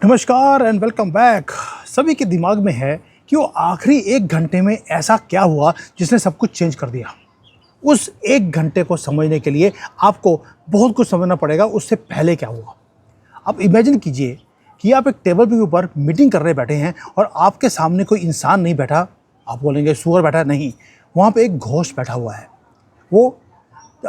नमस्कार and welcome back. सभी के दिमाग में है कि वो आखिरी एक घंटे में ऐसा क्या हुआ जिसने सब कुछ चेंज कर दिया। उस एक घंटे को समझने के लिए आपको बहुत कुछ समझना पड़ेगा उससे पहले क्या हुआ। आप इमेजिन कीजिए कि आप एक टेबल के ऊपर मीटिंग करने बैठे हैं और आपके सामने कोई इंसान नहीं बैठा। आप बोलेंगे सुअर बैठा, नहीं, वहाँ पे एक घोस्ट बैठा हुआ है। वो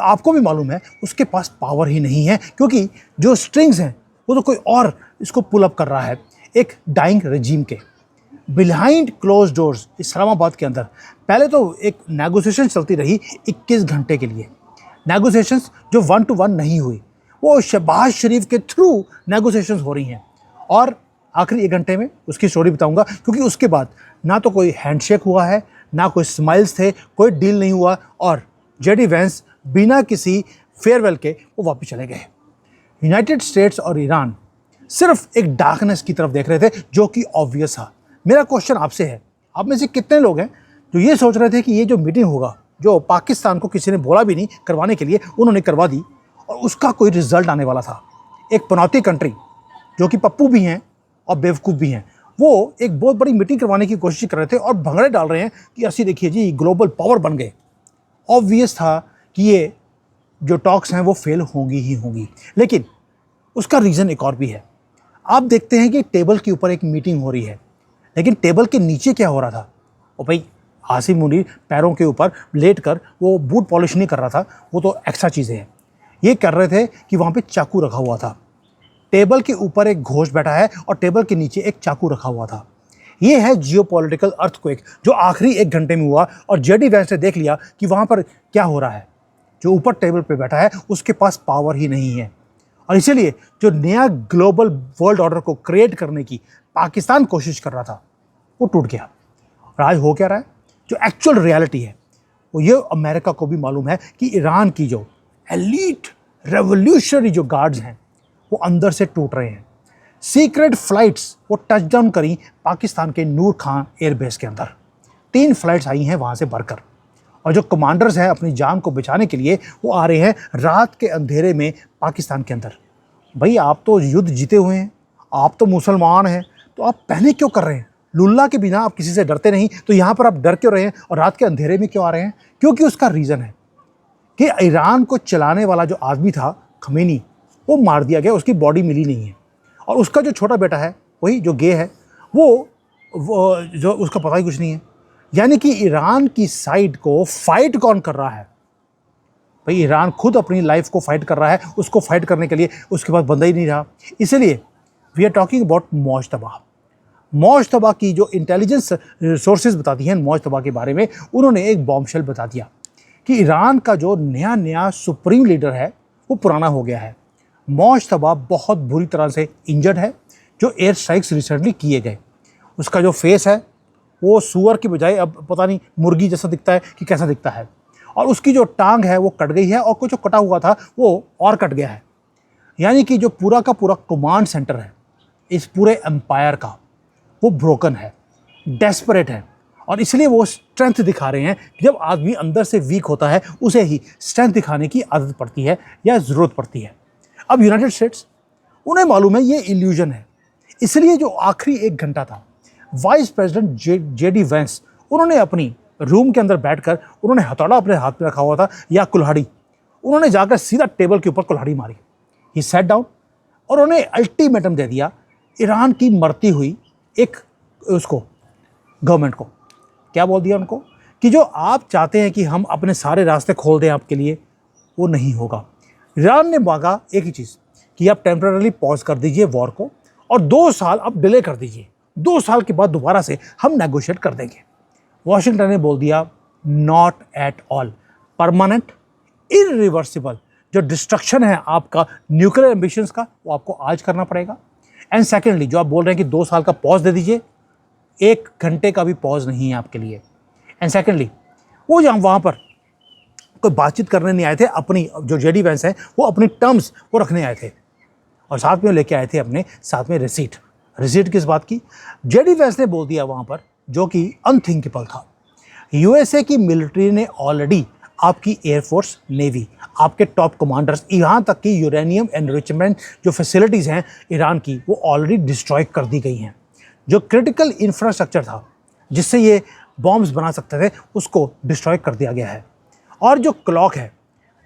आपको भी मालूम है उसके पास पावर ही नहीं है, क्योंकि जो स्ट्रिंग्स हैं वो तो कोई और इसको पुल अप कर रहा है, एक डाइंग रेजिम के बिहाइंड क्लोज डोर्स इस्लामाबाद के अंदर। पहले तो एक नेगोशिएशन चलती रही 21 घंटे के लिए, नेगोशिएशंस जो 1 to 1 नहीं हुई, वो शहबाज शरीफ के थ्रू नेगोशिएशंस हो रही हैं। और आखिरी 1 घंटे में उसकी स्टोरी बताऊंगा, क्योंकि उसके बाद ना तो कोई हैंडशेक हुआ है, ना कोई स्माइल्स थे, कोई डील नहीं हुआ और जेडी वेंस बिना किसी फेयरवेल के वो वापस चले गए। यूनाइटेड स्टेट्स और ईरान सिर्फ एक डार्कनेस की तरफ देख रहे थे, जो कि ऑब्वियस था। मेरा क्वेश्चन आपसे है, आप में से कितने लोग हैं जो ये सोच रहे थे कि ये जो मीटिंग होगा, जो पाकिस्तान को किसी ने बोला भी नहीं करवाने के लिए, उन्होंने करवा दी और उसका कोई रिजल्ट आने वाला था। एक पनौती कंट्री जो कि पप्पू भी हैं और बेवकूफ़ भी हैं, वो एक बहुत बड़ी मीटिंग करवाने की कोशिश कर रहे थे और भंगड़े डाल रहे हैं कि ऐसी देखिए जी ग्लोबल पावर बन गए। ऑब्वियस था कि ये जो टॉक्स हैं वो फेल होंगी ही होंगी, लेकिन उसका रीज़न एक और भी है। आप देखते हैं कि टेबल के ऊपर एक मीटिंग हो रही है, लेकिन टेबल के नीचे क्या हो रहा था? और भाई आसिम मुनीर पैरों के ऊपर लेटकर वो बूट पॉलिश नहीं कर रहा था, वो तो एक्स्ट्रा चीज़ें हैं। ये कर रहे थे कि वहाँ पे चाकू रखा हुआ था। टेबल के ऊपर एक घोस्ट बैठा है और टेबल के नीचे एक चाकू रखा हुआ था। ये है जियोपॉलिटिकल अर्थक्वेक जो आखिरी 1 घंटे में हुआ और जेडी वेंस ने देख लिया कि वहाँ पर क्या हो रहा है। जो ऊपर टेबल पे बैठा है उसके पास पावर ही नहीं है, और इसीलिए जो नया ग्लोबल वर्ल्ड ऑर्डर को क्रिएट करने की पाकिस्तान कोशिश कर रहा था वो टूट गया। और आज हो क्या रहा है, जो एक्चुअल रियलिटी है वो ये अमेरिका को भी मालूम है कि ईरान की जो एलीट रेवोल्यूशनरी जो गार्ड्स हैं वो अंदर से टूट रहे हैं। सीक्रेट फ्लाइट्स वो टचडाउन करी पाकिस्तान के नूर खां एयरबेस के अंदर। 3 फ्लाइट्स आई हैं वहाँ से भरकर, और जो कमांडर्स हैं अपनी जान को बचाने के लिए वो आ रहे हैं रात के अंधेरे में पाकिस्तान के अंदर। भाई आप तो युद्ध जीते हुए हैं, आप तो मुसलमान हैं, तो आप पहले क्यों कर रहे हैं? लुल्ला के बिना आप किसी से डरते नहीं, तो यहाँ पर आप डर क्यों रहे हैं और रात के अंधेरे में क्यों आ रहे हैं? क्योंकि उसका रीज़न है कि ईरान को चलाने वाला जो आदमी था खमेनी, वो मार दिया गया, उसकी बॉडी मिली नहीं है। और उसका जो छोटा बेटा है, वही जो गे है, वो जो उसका पता ही कुछ नहीं है। यानी कि ईरान की साइड को फाइट कौन कर रहा है? भाई ईरान खुद अपनी लाइफ को फाइट कर रहा है, उसको फाइट करने के लिए उसके पास बंदा ही नहीं रहा। इसलिए we are talking about Mojtaba. Mojtaba की जो इंटेलिजेंस सोर्सेज बताती हैं मोजतबा के बारे में, उन्होंने एक बॉम्बशेल बता दिया कि ईरान का जो नया सुप्रीम लीडर है वो पुराना हो गया है। मोजतबा बहुत बुरी तरह से इंजर्ड है। जो एयर स्ट्राइक्स रिसेंटली किए गए, उसका जो फेस है वो सूअर की बजाय अब पता नहीं मुर्गी जैसा दिखता है कि कैसा दिखता है, और उसकी जो टांग है वो कट गई है और कुछ जो कटा हुआ था वो और कट गया है। यानी कि जो पूरा का पूरा कमांड सेंटर है इस पूरे एम्पायर का, वो ब्रोकन है, डेस्परेट है। और इसलिए वो स्ट्रेंथ दिखा रहे हैं कि जब आदमी अंदर से वीक होता है उसे ही स्ट्रेंथ दिखाने की आदत पड़ती है या ज़रूरत पड़ती है। अब यूनाइटेड स्टेट्स, उन्हें मालूम है ये इल्यूजन है, इसलिए जो आखिरी 1 घंटा था, वाइस प्रेसिडेंट जेडी वेंस, उन्होंने अपनी रूम के अंदर बैठकर उन्होंने हथौड़ा अपने हाथ में रखा हुआ था या कुल्हाड़ी, उन्होंने जाकर सीधा टेबल के ऊपर कुल्हाड़ी मारी। ही सैट डाउन और उन्होंने अल्टीमेटम दे दिया ईरान की मरती हुई एक उसको गवर्नमेंट को। क्या बोल दिया उनको कि जो आप चाहते हैं कि हम अपने सारे रास्ते खोल दें आपके लिए, वो नहीं होगा। ईरान ने मांगा एक ही चीज़ कि आप टेम्पररी पॉज कर दीजिए वॉर को और 2 साल आप डिले कर दीजिए, 2 साल के बाद दोबारा से हम नेगोशिएट कर देंगे। वॉशिंगटन ने बोल दिया not at all, permanent irreversible जो डिस्ट्रक्शन है आपका न्यूक्लियर एम्बिशंस का, वो आपको आज करना पड़ेगा। एंड सेकेंडली जो आप बोल रहे हैं कि 2 साल का पॉज दे दीजिए, 1 घंटे का भी पॉज नहीं है आपके लिए। एंड सेकेंडली वो जहाँ वहाँ पर कोई बातचीत करने नहीं आए थे, अपनी जो जेडी वेंस हैं वो अपनी टर्म्स वो रखने आए थे और साथ में लेके आए थे अपने साथ में रिसीट किस बात की? जेडी वेंस ने बोल दिया वहाँ पर, जो कि अनथिंकेबल था। यूएसए की मिलिट्री ने ऑलरेडी आपकी एयरफोर्स, नेवी, आपके टॉप कमांडर्स, यहाँ तक कि यूरेनियम एनरिचमेंट जो फैसिलिटीज़ हैं ईरान की, वो ऑलरेडी डिस्ट्रॉय कर दी गई हैं। जो क्रिटिकल इंफ्रास्ट्रक्चर था जिससे ये बॉम्ब्स बना सकते थे, उसको डिस्ट्रॉय कर दिया गया है। और जो क्लॉक है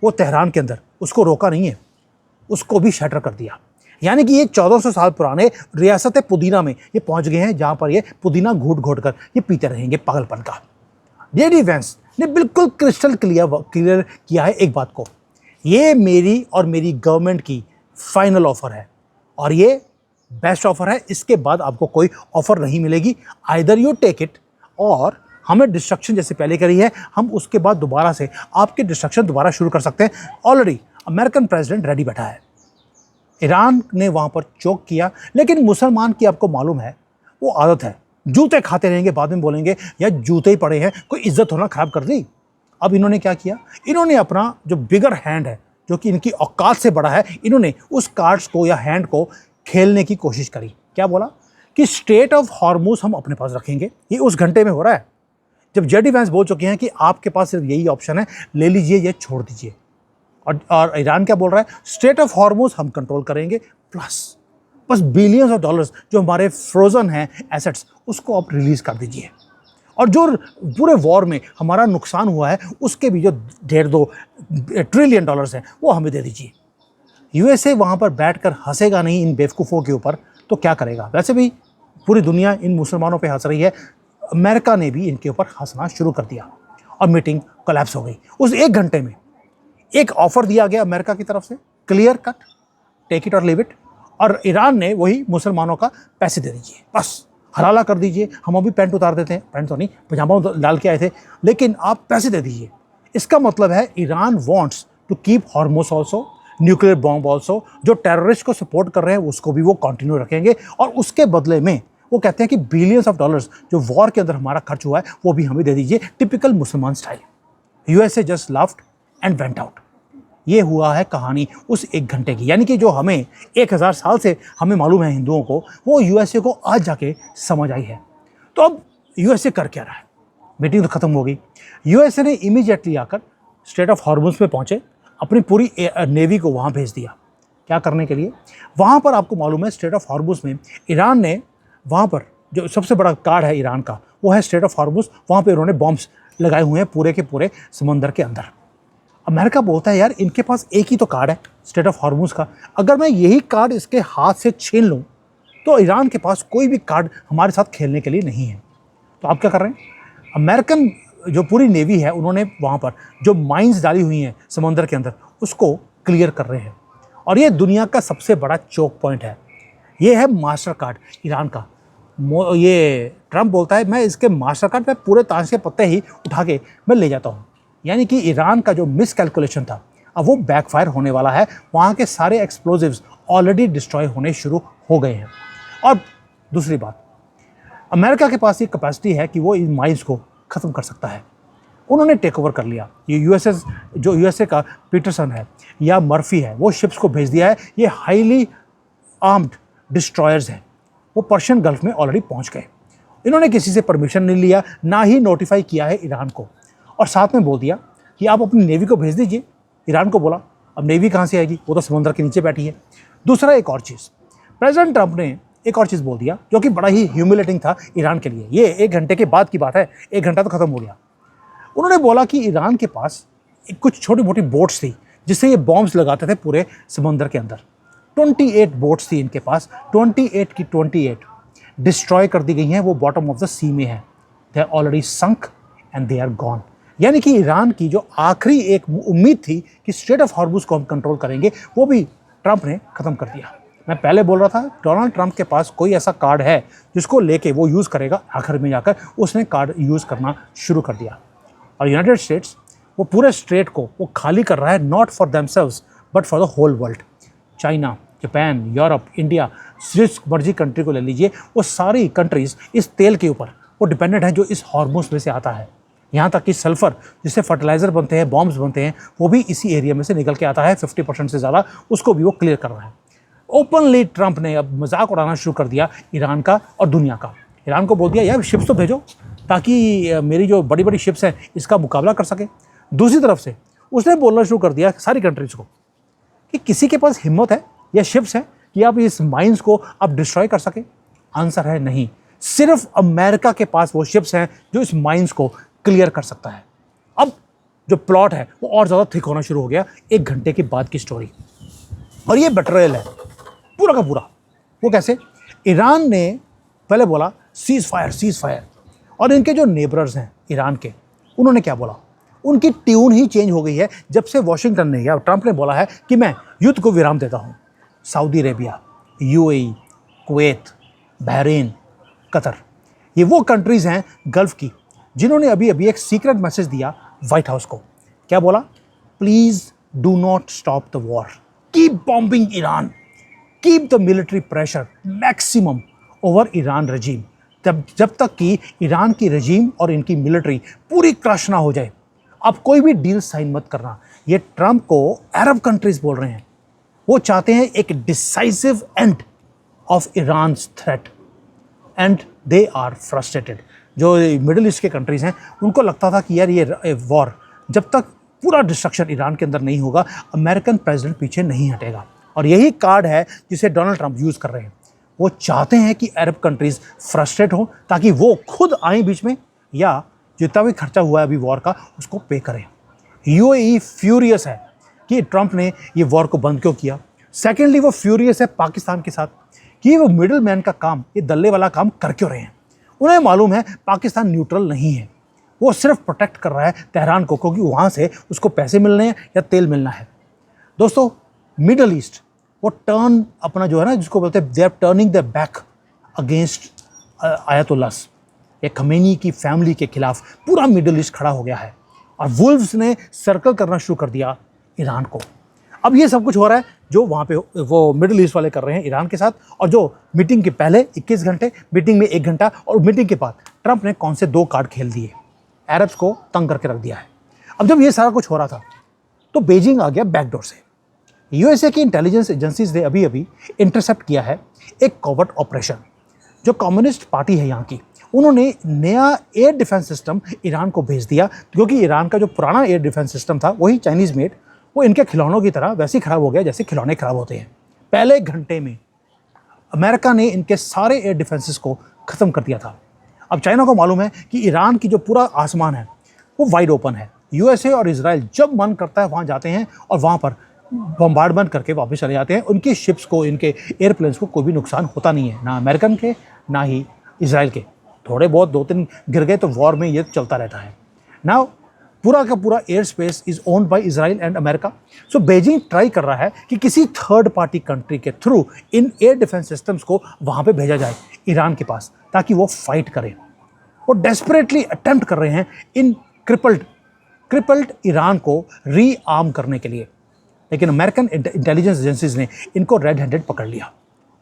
वो तेहरान के अंदर, उसको रोका नहीं है, उसको भी शटर कर दिया। यानी कि ये 1400 साल पुराने रियासत पुदीना में ये पहुंच गए हैं, जहां पर ये पुदीना घूट घूट कर ये पीते रहेंगे पागलपन का। जेडी वेंस ने बिल्कुल क्रिस्टल क्लियर किया है एक बात को, ये मेरी और मेरी गवर्नमेंट की फाइनल ऑफर है और ये बेस्ट ऑफर है। इसके बाद आपको कोई ऑफर नहीं मिलेगी। आइदर यू टेक इट, और हमें डिस्ट्रक्शन जैसे पहले करी है, हम उसके बाद दोबारा से आपके डिस्ट्रक्शन दोबारा शुरू कर सकते हैं। ऑलरेडी अमेरिकन प्रेसिडेंट रेडी बैठा है। ईरान ने वहाँ पर चोक किया, लेकिन मुसलमान की आपको मालूम है वो आदत है, जूते खाते रहेंगे, बाद में बोलेंगे या जूते ही पड़े हैं, कोई इज्जत होना खराब कर दी। अब इन्होंने क्या किया, इन्होंने अपना जो बिगर हैंड है, जो कि इनकी औकात से बड़ा है, इन्होंने उस कार्ड्स को या हैंड को खेलने की कोशिश करी। क्या बोला कि स्टेट ऑफ हॉर्मुज हम अपने पास रखेंगे। ये उस घंटे में हो रहा है जब जेडी वैंस बोल चुके हैं कि आपके पास सिर्फ यही ऑप्शन है, ले लीजिए या छोड़ दीजिए। और ईरान क्या बोल रहा है, स्टेट ऑफ हॉर्मुज हम कंट्रोल करेंगे, प्लस बस बिलियंस ऑफ डॉलर्स जो हमारे फ्रोजन हैं एसेट्स, उसको आप रिलीज कर दीजिए। और जो पूरे वॉर में हमारा नुकसान हुआ है उसके भी जो 1.5-2 ट्रिलियन डॉलर्स हैं वो हमें दे दीजिए। यूएसए वहाँ पर बैठकर हंसेगा नहीं इन बेवकूफ़ों के ऊपर, तो क्या करेगा। वैसे भी पूरी दुनिया इन मुसलमानों पे हंस रही है, अमेरिका ने भी इनके ऊपर हंसना शुरू कर दिया और मीटिंग कोलैप्स हो गई। उस 1 घंटे में एक ऑफर दिया गया अमेरिका की तरफ से, क्लियर कट, टेक इट और लीव इट, और ईरान ने वही मुसलमानों का पैसे दे दीजिए, बस हलाला कर दीजिए, हम अभी पैंट उतार देते हैं, पैंट तो नहीं पजामा डाल के आए थे, लेकिन आप पैसे दे दीजिए। इसका मतलब है Iran wants to keep Hormuz also, nuclear bomb also, जो टेररिस्ट को सपोर्ट कर रहे हैं उसको भी वो कंटिन्यू रखेंगे, और उसके बदले में वो कहते हैं कि बिलियंस ऑफ डॉलर्स जो वॉर के अंदर हमारा खर्च हुआ है वो भी हमें दे दीजिए। टिपिकल मुसलमान style. USA just laughed and went out. ये हुआ है कहानी उस 1 घंटे की, यानी कि जो हमें 1000 साल से हमें मालूम है हिंदुओं को, वो यूएसए को आज जाके समझ आई है। तो अब यूएसए कर क्या रहा है, मीटिंग तो खत्म हो गई। यूएसए ने इमीडिएटली आकर स्टेट ऑफ हॉर्मुज पे पहुंचे, अपनी पूरी नेवी को वहाँ भेज दिया। क्या करने के लिए, वहाँ पर आपको मालूम है स्टेट ऑफ हॉर्मुज में ईरान ने, वहाँ पर जो सबसे बड़ा कार्ड है ईरान का वो है स्टेट ऑफ हॉर्मुज, वहाँ पर उन्होंने बॉम्ब्स लगाए हुए हैं पूरे के पूरे समंदर के अंदर। अमेरिका बोलता है यार इनके पास एक ही तो कार्ड है स्टेट ऑफ हॉर्मुज का, अगर मैं यही कार्ड इसके हाथ से छीन लूँ तो ईरान के पास कोई भी कार्ड हमारे साथ खेलने के लिए नहीं है। तो आप क्या कर रहे हैं, अमेरिकन जो पूरी नेवी है उन्होंने वहाँ पर जो माइंस डाली हुई हैं समंदर के अंदर उसको क्लियर कर रहे हैं। और ये दुनिया का सबसे बड़ा चोक पॉइंट है, ये है मास्टर कार्ड ईरान का। ये ट्रंप बोलता है मैं इसके मास्टर कार्ड पे पूरे ताश के पत्ते ही उठा के मैं ले जाता हूँ। यानी कि ईरान का जो मिस कैलकुलेशन था अब वो बैकफायर होने वाला है। वहाँ के सारे एक्सप्लोजिव्स ऑलरेडी डिस्ट्रॉय होने शुरू हो गए हैं। और दूसरी बात, अमेरिका के पास ये कैपेसिटी है कि वो इन माइंस को ख़त्म कर सकता है। उन्होंने टेक ओवर कर लिया। ये यूएसए का पीटरसन है या मर्फी है, वो शिप्स को भेज दिया है। ये हाईली आर्म्ड डिस्ट्रॉयर्स हैं, वो पर्शियन गल्फ में ऑलरेडी पहुँच गए। इन्होंने किसी से परमिशन नहीं लिया, ना ही नोटिफाई किया है ईरान को, और साथ में बोल दिया कि आप अपनी नेवी को भेज दीजिए। ईरान को बोला अब नेवी कहाँ से आएगी, वो तो समुद्र के नीचे बैठी है। दूसरा एक और चीज़, प्रेसिडेंट ट्रंप ने एक और चीज़ बोल दिया जो कि बड़ा ही ह्यूमिलेटिंग था ईरान के लिए। ये 1 घंटे के बाद की बात है, 1 घंटा तो खत्म हो गया। उन्होंने बोला कि ईरान के पास कुछ छोटी मोटी बोट्स थी जिससे ये बॉम्ब्स लगाते थे पूरे समंदर के अंदर। 28 बोट्स थी इनके पास, 28 की 28 डिस्ट्रॉय कर दी गई हैं। वो बॉटम ऑफ द सी में है, they are already sunk and they are gone. यानी कि ईरान की जो आखिरी एक उम्मीद थी कि स्टेट ऑफ हॉर्मुज को हम कंट्रोल करेंगे, वो भी ट्रंप ने ख़त्म कर दिया। मैं पहले बोल रहा था डोनाल्ड ट्रंप के पास कोई ऐसा कार्ड है जिसको लेके वो यूज़ करेगा, आखिर में जाकर उसने कार्ड यूज़ करना शुरू कर दिया। और यूनाइटेड स्टेट्स वो पूरे स्टेट को वो खाली कर रहा है, not for themselves but for the whole world. China, Japan, Europe, India, जिस मर्जी कंट्री को ले लीजिए, वो सारी कंट्रीज़ इस तेल के ऊपर वो डिपेंडेंट है जो इस हॉर्मुज में से आता है। यहाँ तक कि सल्फ़र जिससे फर्टिलाइज़र बनते हैं, बॉम्ब्स बनते हैं, वो भी इसी एरिया में से निकल के आता है। 50% से ज़्यादा उसको भी वो क्लियर कर रहा है। ओपनली ट्रंप ने अब मजाक उड़ाना शुरू कर दिया ईरान का और दुनिया का। ईरान को बोल दिया यार शिप्स तो भेजो ताकि मेरी जो बड़ी बड़ी शिप्स हैं इसका मुकाबला कर सके। दूसरी तरफ से उसने बोलना शुरू कर दिया सारी कंट्रीज को कि किसी के पास हिम्मत है या शिप्स है कि आप इस माइंस को आप डिस्ट्रॉय कर सके। आंसर है नहीं, सिर्फ अमेरिका के पास वो शिप्स हैं जो इस माइंस को क्लियर कर सकता है। अब जो प्लॉट है वो और ज़्यादा थिक होना शुरू हो गया 1 घंटे के बाद की स्टोरी, और ये बेट्रेयल है पूरा का पूरा। वो कैसे? ईरान ने पहले बोला सीज फायर, और इनके जो नेबरर्स हैं ईरान के, उन्होंने क्या बोला? उनकी ट्यून ही चेंज हो गई है जब से वॉशिंगटन ने या ट्रंप ने बोला है कि मैं युद्ध को विराम देता हूँ। Saudi Arabia, UAE, Kuwait, Bahrain, Qatar, ये वो कंट्रीज़ हैं गल्फ़ की जिन्होंने अभी अभी एक सीक्रेट मैसेज दिया वाइट हाउस को। क्या बोला? Please do not stop the war, keep bombing Iran, keep the military pressure maximum over Iran regime, जब तक कि ईरान की रजीम और इनकी मिलिट्री पूरी क्रश ना हो जाए। अब कोई भी डील साइन मत करना। ये ट्रंप को अरब कंट्रीज बोल रहे हैं। वो चाहते हैं एक decisive end of Iran's threat, and they are frustrated. जो मिडिल ईस्ट के कंट्रीज़ हैं उनको लगता था कि यार ये वॉर जब तक पूरा डिस्ट्रक्शन ईरान के अंदर नहीं होगा, अमेरिकन प्रेसिडेंट पीछे नहीं हटेगा। और यही कार्ड है जिसे डोनाल्ड ट्रंप यूज़ कर रहे हैं। वो चाहते हैं कि अरब कंट्रीज़ फ्रस्ट्रेट हों ताकि वो खुद आएँ बीच में, या जितना भी खर्चा हुआ है अभी वॉर का उसको पे करें। यूएई फ्यूरियस है कि ट्रंप ने ये वॉर को बंद क्यों किया। सेकेंडली वो फ्यूरियस है पाकिस्तान के साथ कि वो मिडिल मैन का काम, ये दल्ले वाला काम कर क्यों रहे हैं। उन्हें मालूम है पाकिस्तान न्यूट्रल नहीं है, वो सिर्फ प्रोटेक्ट कर रहा है तेहरान को, क्योंकि वहाँ से उसको पैसे मिलने हैं या तेल मिलना है। दोस्तों, मिडल ईस्ट वो टर्न अपना जो है ना, जिसको बोलते हैं they are turning the back against ayatollahs. एक खमेनी की फैमिली के खिलाफ पूरा मिडल ईस्ट खड़ा हो गया है, और वुल्व्स ने सर्कल करना शुरू कर दिया ईरान को। अब ये सब कुछ हो रहा है जो वहाँ पे वो मिडिल ईस्ट वाले कर रहे हैं ईरान के साथ, और जो मीटिंग के पहले 21 घंटे, मीटिंग में 1 घंटा, और मीटिंग के बाद ट्रंप ने कौन से 2 कार्ड खेल दिए, अरब्स को तंग करके रख दिया है। अब जब ये सारा कुछ हो रहा था तो बीजिंग आ गया बैकडोर से। यूएसए की इंटेलिजेंस एजेंसीज ने अभी अभी इंटरसेप्ट किया है एक कॉवर्ट ऑपरेशन। जो कम्युनिस्ट पार्टी है यहाँ की, उन्होंने नया एयर डिफेंस सिस्टम ईरान को भेज दिया, क्योंकि ईरान का जो पुराना एयर डिफेंस सिस्टम था वही चाइनीज़ मेड, वो इनके खिलौनों की तरह वैसे ही ख़राब हो गया जैसे खिलौने ख़राब होते हैं। पहले घंटे में अमेरिका ने इनके सारे एयर डिफेंसेस को ख़त्म कर दिया था। अब चाइना को मालूम है कि ईरान की जो पूरा आसमान है वो वाइड ओपन है। यूएसए और इजराइल जब मन करता है वहाँ जाते हैं और वहाँ पर बम्बार्डमेंट करके वापस चले जाते हैं। उनकी शिप्स को, इनके एयरप्लेन्स को कोई भी नुकसान होता नहीं है, ना अमेरिकन के ना ही इजराइल के। थोड़े बहुत 2-3 गिर गए तो वॉर में ये चलता रहता है। नाउ पूरा का पूरा air space is owned by Israel and America. So Beijing try कर रहा है कि किसी थर्ड पार्टी कंट्री के through in air defence systems को वहाँ पे भेजा जाए ईरान के पास, ताकि वो फाइट करें। वो डेस्परेटली अटेम्प्ट कर रहे हैं इन क्रिपल्ड ईरान को रीआर्म करने के लिए। लेकिन अमेरिकन इंटेलिजेंस एजेंसीज ने इनको रेड हैंडेड पकड़ लिया,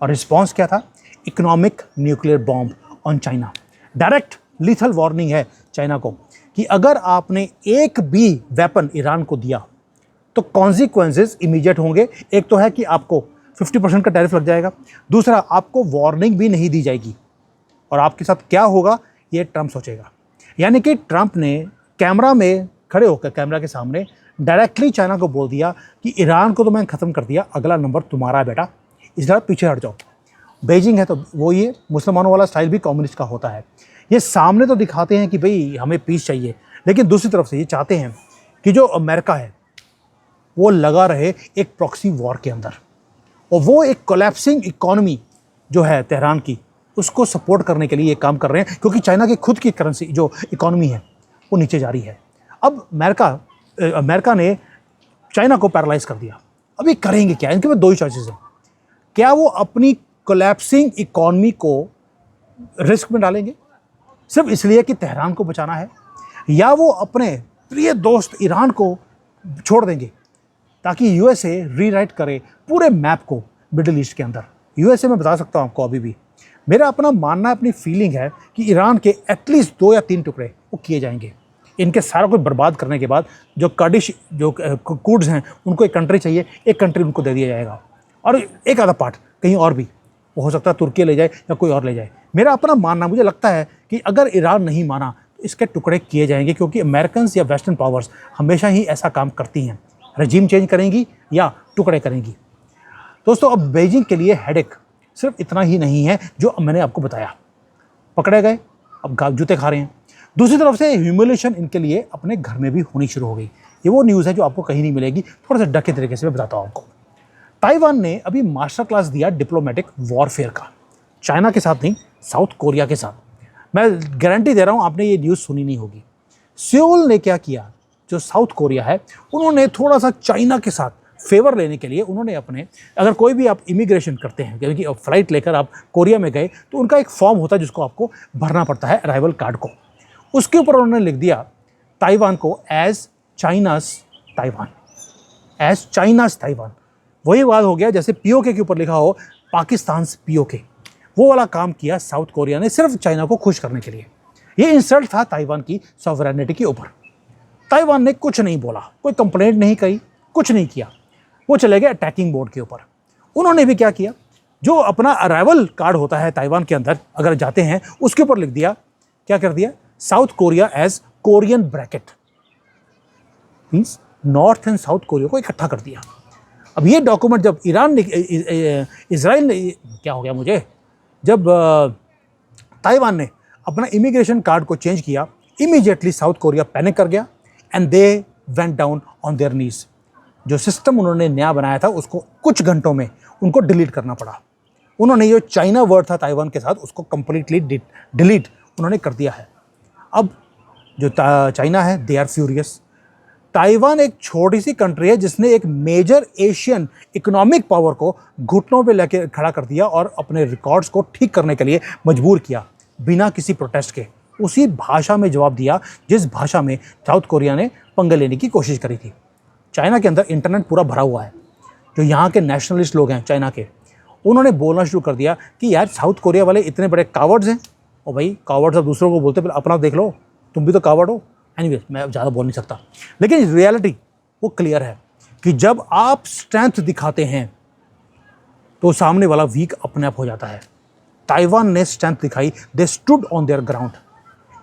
और रिस्पॉन्स क्या था? Economic nuclear bomb on China. Direct lethal warning है चाइना को कि अगर आपने एक भी वेपन ईरान को दिया तो कॉन्सिक्वेंसेस इमीडिएट होंगे। एक तो है कि आपको 50% का टैरिफ लग जाएगा, दूसरा आपको वार्निंग भी नहीं दी जाएगी, और आपके साथ क्या होगा ये ट्रंप सोचेगा। यानी कि ट्रंप ने कैमरा में खड़े होकर, कैमरा के सामने डायरेक्टली चाइना को बोल दिया कि ईरान को तो मैंने ख़त्म कर दिया, अगला नंबर तुम्हारा है बेटा, इस तरह पीछे हट जाओ। बीजिंग है तो वो ये मुसलमानों वाला स्टाइल भी कम्युनिस्ट का होता है। ये सामने तो दिखाते हैं कि भाई हमें पीस चाहिए, लेकिन दूसरी तरफ से ये चाहते हैं कि जो अमेरिका है वो लगा रहे एक प्रॉक्सी वॉर के अंदर, और वो एक कोलैप्सिंग इकोनॉमी जो है तेहरान की, उसको सपोर्ट करने के लिए ये काम कर रहे हैं, क्योंकि चाइना की खुद की करेंसी जो इकोनॉमी है वो नीचे जा रही है। अब अमेरिका ने चाइना को पैरालाइज कर दिया। अब ये करेंगे क्या? इनके पास 2 ही चॉइसेस हैं। क्या वो अपनी कोलैप्सिंग इकोनॉमी को रिस्क में डालेंगे सिर्फ इसलिए कि तेहरान को बचाना है, या वो अपने प्रिय दोस्त ईरान को छोड़ देंगे ताकि यूएसए रीराइट करे पूरे मैप को मिडिल ईस्ट के अंदर? यूएसए में बता सकता हूँ आपको, अभी भी मेरा अपना मानना, अपनी फीलिंग है कि ईरान के एटलीस्ट 2 या 3 टुकड़े वो किए जाएंगे। इनके सारा कुछ बर्बाद करने के बाद जो कर्डिश जो कुर्ड्स हैं उनको एक कंट्री चाहिए, एक कंट्री उनको दे दिया जाएगा, और एक आधा पार्ट कहीं और भी, वो हो सकता है तुर्की ले जाए या कोई और ले जाए। मेरा अपना मानना, मुझे लगता है कि अगर ईरान नहीं माना तो इसके टुकड़े किए जाएंगे, क्योंकि अमेरिकन या वेस्टर्न पावर्स हमेशा ही ऐसा काम करती हैं, रजीम चेंज करेंगी या टुकड़े करेंगी। दोस्तों, अब बीजिंग के लिए हेडेक सिर्फ इतना ही नहीं है जो मैंने आपको बताया, पकड़े गए, अब जूते खा रहे हैं। दूसरी तरफ से ह्यूमिलेशन इनके लिए अपने घर में भी होनी शुरू हो गई। ये वो न्यूज़ है जो आपको कहीं नहीं मिलेगी, थोड़ा सा डके तरीके से मैं बताता हूँ आपको। ताइवान ने अभी मास्टर क्लास दिया डिप्लोमेटिक वॉरफेयर का, चाइना के साथ नहीं, साउथ कोरिया के साथ। मैं गारंटी दे रहा हूँ आपने ये न्यूज़ सुनी नहीं होगी। सियोल ने क्या किया, जो साउथ कोरिया है, उन्होंने थोड़ा सा चाइना के साथ फेवर लेने के लिए उन्होंने अपने, अगर कोई भी आप इमिग्रेशन करते हैं, क्योंकि फ्लाइट लेकर आप कोरिया में गए तो उनका एक फॉर्म होता है जिसको आपको भरना पड़ता है, अराइवल कार्ड को। उसके ऊपर उन्होंने लिख दिया ताइवान को as China's Taiwan, as China's Taiwan. वही बात हो गया जैसे पीओके के ऊपर लिखा हो पाकिस्तान पीओके, वो वाला काम किया साउथ कोरिया ने सिर्फ चाइना को खुश करने के लिए। ये इंसल्ट था ताइवान की सॉवरेनिटी के ऊपर। ताइवान ने कुछ नहीं बोला, कोई कंप्लेंट नहीं करी, कुछ नहीं किया, वो चले गए अटैकिंग बोर्ड के ऊपर। उन्होंने भी क्या किया, जो अपना अराइवल कार्ड होता है ताइवान के अंदर अगर जाते हैं, उसके ऊपर लिख दिया, क्या कर दिया, South Korea as Korean bracket, means North and South Korea को इकट्ठा कर दिया। अब ये डॉक्यूमेंट जब इजराइल ने, क्या हो गया मुझे, जब ताइवान ने अपना इमिग्रेशन कार्ड को चेंज किया, इमीडिएटली साउथ कोरिया पैनिक कर गया and they went down on their नीज। जो सिस्टम उन्होंने नया बनाया था उसको कुछ घंटों में उनको डिलीट करना पड़ा। उन्होंने जो चाइना वर्ड था ताइवान के साथ उसको कंप्लीटली डिलीट उन्होंने कर दिया है। अब जो चाइना है, दे आर फ्यूरियस। ताइवान एक छोटी सी कंट्री है जिसने एक मेजर एशियन इकोनॉमिक पावर को घुटनों पे लेके खड़ा कर दिया और अपने रिकॉर्ड्स को ठीक करने के लिए मजबूर किया बिना किसी प्रोटेस्ट के। उसी भाषा में जवाब दिया जिस भाषा में साउथ कोरिया ने पंगे लेने की कोशिश करी थी। चाइना के अंदर इंटरनेट पूरा भरा हुआ है। जो यहाँ के नेशनलिस्ट लोग हैं चाइना के, उन्होंने बोलना शुरू कर दिया कि यार साउथ कोरिया वाले इतने बड़े कावर्ड्स हैं। और भाई कावर्ड्स अब दूसरों को बोलते, पहले अपना देख लो, तुम भी तो कावर्ड हो। एनीवेज, मैं ज़्यादा बोल नहीं सकता, लेकिन रियलिटी वो क्लियर है कि जब आप स्ट्रेंथ दिखाते हैं तो सामने वाला वीक अपने आप हो जाता है। ताइवान ने स्ट्रेंथ दिखाई, they stood on their ground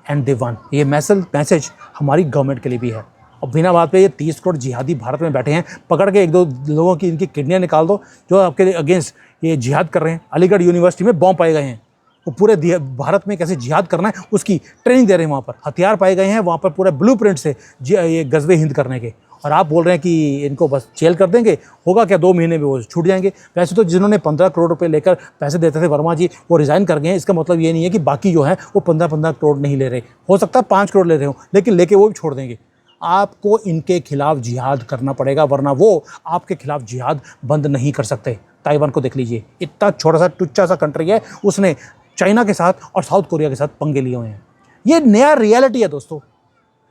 and they one. ये मैसेज हमारी गवर्नमेंट के लिए भी है। और बिना बात पे ये 30 करोड़ जिहादी भारत में बैठे हैं, पकड़ के एक दो लोगों की इनकी किडनियाँ निकाल दो जो आपके अगेंस्ट ये जिहाद कर रहे हैं। अलीगढ़ यूनिवर्सिटी में बॉम्ब पाए गए हैं, वो पूरे भारत में कैसे जिहाद करना है उसकी ट्रेनिंग दे रहे हैं। वहाँ पर हथियार पाए गए हैं, वहाँ पर पूरे ब्लूप्रिंट से ये गज़वे हिंद करने के। और आप बोल रहे हैं कि इनको बस जेल कर देंगे, होगा क्या, 2 महीने में वो छूट जाएंगे। वैसे तो जिन्होंने 15 करोड़ रुपए लेकर पैसे देते थे वर्मा जी, वो रिज़ाइन कर गए हैं। इसका मतलब ये नहीं है कि बाकी जो है वो 15 करोड़ नहीं ले रहे, हो सकता है 5 करोड़ ले रहे हो, लेकिन लेके वो भी छोड़ देंगे। आपको इनके खिलाफ जिहाद करना पड़ेगा, वरना वो आपके खिलाफ जिहाद बंद नहीं कर सकते। ताइवान को देख लीजिए, इतना छोटा सा टुच्चा सा कंट्री है, उसने चाइना के साथ और साउथ कोरिया के साथ पंगे लिए हुए हैं। ये नया रियलिटी है दोस्तों,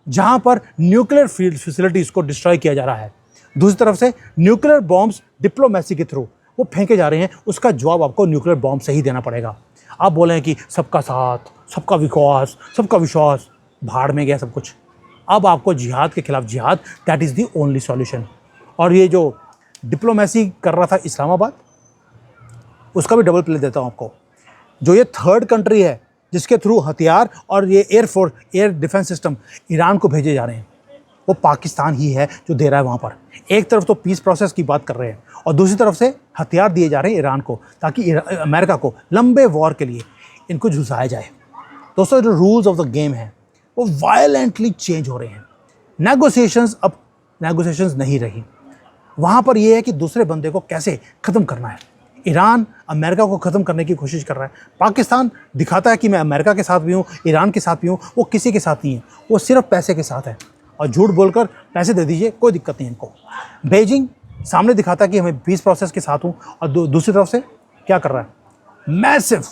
जहां पर न्यूक्लियर फील्ड फैसिलिटीज को डिस्ट्रॉय किया जा रहा है। दूसरी तरफ से न्यूक्लियर बॉम्ब्स डिप्लोमेसी के थ्रू वो फेंके जा रहे हैं, उसका जवाब आपको न्यूक्लियर बॉम्ब से ही देना पड़ेगा। आप बोले हैं कि सबका साथ, सबका विश्वास, भाड़ में गया सब कुछ। अब आपको जिहाद के खिलाफ जिहाद, that is the only solution. और ये जो डिप्लोमेसी कर रहा था इस्लामाबाद, उसका भी डबल प्ले देता हूँ आपको। जो ये थर्ड कंट्री है जिसके थ्रू हथियार और ये एयर डिफेंस सिस्टम ईरान को भेजे जा रहे हैं, वो पाकिस्तान ही है जो दे रहा है वहाँ पर। एक तरफ तो पीस प्रोसेस की बात कर रहे हैं और दूसरी तरफ से हथियार दिए जा रहे हैं ईरान को, ताकि अमेरिका को लंबे वॉर के लिए इनको झुलसाया जाए। दोस्तों, जो रूल्स ऑफ द गेम है वो वायलेंटली चेंज हो रहे हैं। नेगोशिएशंस अब नेगोशिएशंस नहीं रही। वहाँ पर ये है कि दूसरे बंदे को कैसे ख़त्म करना है। ईरान अमेरिका को ख़त्म करने की कोशिश कर रहा है। पाकिस्तान दिखाता है कि मैं अमेरिका के साथ भी हूँ, ईरान के साथ भी हूँ, वो किसी के साथ नहीं है, वो सिर्फ पैसे के साथ है। और झूठ बोलकर पैसे दे दीजिए, कोई दिक्कत नहीं इनको। बीजिंग सामने दिखाता है कि हमें पीस प्रोसेस के साथ हूँ, और दूसरी तरफ से क्या कर रहा है, मैसिव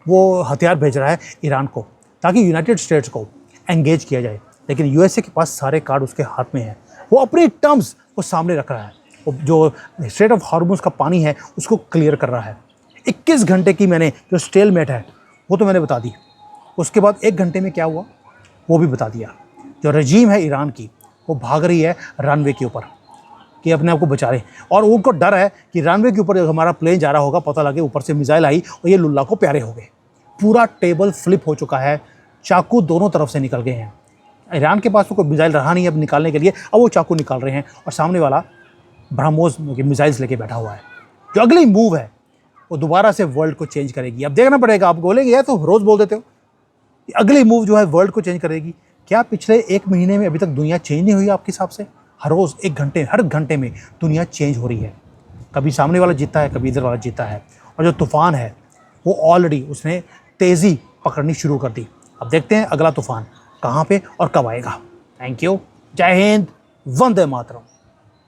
वो हथियार भेज रहा है ईरान को, ताकि यूनाइटेड स्टेट्स को एंगेज किया जाए। लेकिन यूएसए के पास सारे कार्ड उसके हाथ में हैं, वो अपनी टर्म्स वो सामने रख रहा है। जो स्ट्रेट ऑफ हार्मोज का पानी है उसको क्लियर कर रहा है। 21 घंटे की मैंने जो स्टेलमेट है वो तो मैंने बता दी। उसके बाद 1 घंटे में क्या हुआ वो भी बता दिया। जो रजीम है ईरान की, वो भाग रही है रनवे के ऊपर कि अपने आप को बचा रहे, और उनको डर है कि रनवे के ऊपर जब हमारा प्लेन जा रहा होगा, पता लगे ऊपर से मिसाइल आई और ये लुल्ला को प्यारे हो गए। पूरा टेबल फ्लिप हो चुका है चाकू दोनों तरफ से निकल गए हैं। ईरान के पास तो कोई मिसाइल रहा नहीं अब निकालने के लिए, अब वो चाकू निकाल रहे हैं और सामने वाला ब्रह्मोस की मिसाइल्स लेके बैठा हुआ है। जो अगली मूव है वो दोबारा से वर्ल्ड को चेंज करेगी। अब देखना पड़ेगा, आप बोलेंगे यार तो रोज़ बोल देते हो, अगली मूव जो है वर्ल्ड को चेंज करेगी। क्या पिछले 1 महीने में अभी तक दुनिया चेंज नहीं हुई आपके हिसाब से? हर रोज़ हर घंटे में दुनिया चेंज हो रही है। कभी सामने वाला जीता है, कभी इधर वाला जीता है। और जो तूफ़ान है वो ऑलरेडी उसने तेज़ी पकड़नी शुरू कर दी। अब देखते हैं अगला तूफ़ान कहाँ पे और कब आएगा। थैंक यू, जय हिंद, वंदे मातरम।